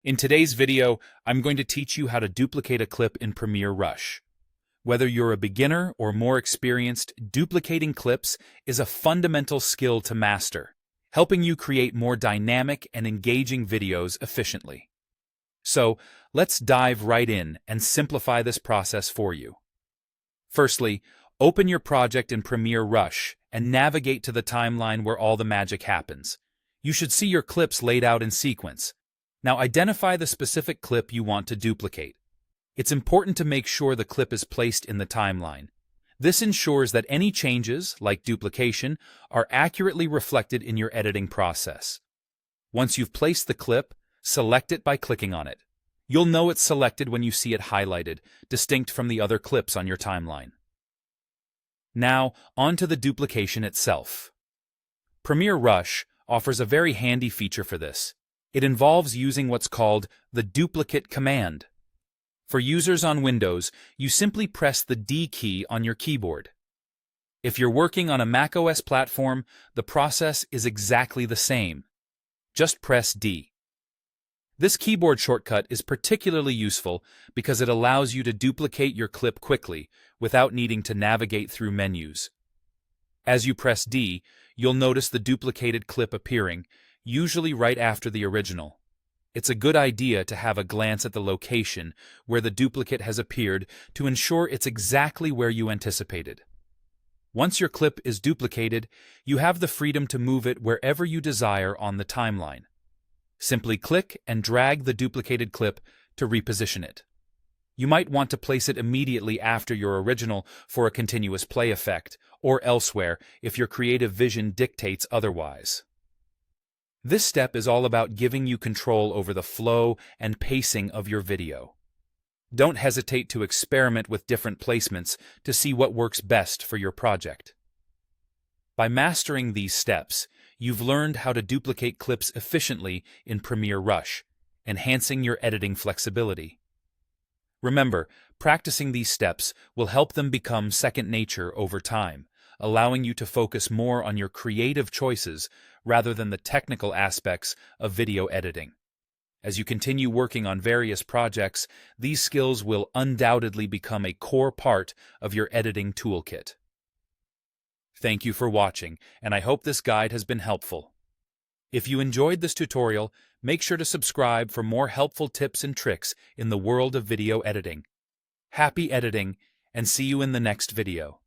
In today's video, I'm going to teach you how to duplicate a clip in Premiere Rush. Whether you're a beginner or more experienced, duplicating clips is a fundamental skill to master, helping you create more dynamic and engaging videos efficiently. So, let's dive right in and simplify this process for you. Firstly, open your project in Premiere Rush and navigate to the timeline where all the magic happens. You should see your clips laid out in sequence. Now identify the specific clip you want to duplicate. It's important to make sure the clip is placed in the timeline. This ensures that any changes, like duplication, are accurately reflected in your editing process. Once you've placed the clip, select it by clicking on it. You'll know it's selected when you see it highlighted, distinct from the other clips on your timeline. Now, on to the duplication itself. Premiere Rush offers a very handy feature for this. It involves using what's called the duplicate command. For users on Windows, you simply press the D key on your keyboard. If you're working on a macOS platform, the process is exactly the same. Just press D. This keyboard shortcut is particularly useful because it allows you to duplicate your clip quickly without needing to navigate through menus. As you press D, you'll notice the duplicated clip appearing, usually right after the original. It's a good idea to have a glance at the location where the duplicate has appeared to ensure it's exactly where you anticipated. Once your clip is duplicated, you have the freedom to move it wherever you desire on the timeline. Simply click and drag the duplicated clip to reposition it. You might want to place it immediately after your original for a continuous play effect, or elsewhere if your creative vision dictates otherwise. This step is all about giving you control over the flow and pacing of your video. Don't hesitate to experiment with different placements to see what works best for your project. By mastering these steps, you've learned how to duplicate clips efficiently in Premiere Rush, enhancing your editing flexibility. Remember, practicing these steps will help them become second nature over time, allowing you to focus more on your creative choices rather than the technical aspects of video editing. As you continue working on various projects, these skills will undoubtedly become a core part of your editing toolkit. Thank you for watching, and I hope this guide has been helpful. If you enjoyed this tutorial, make sure to subscribe for more helpful tips and tricks in the world of video editing. Happy editing, and see you in the next video.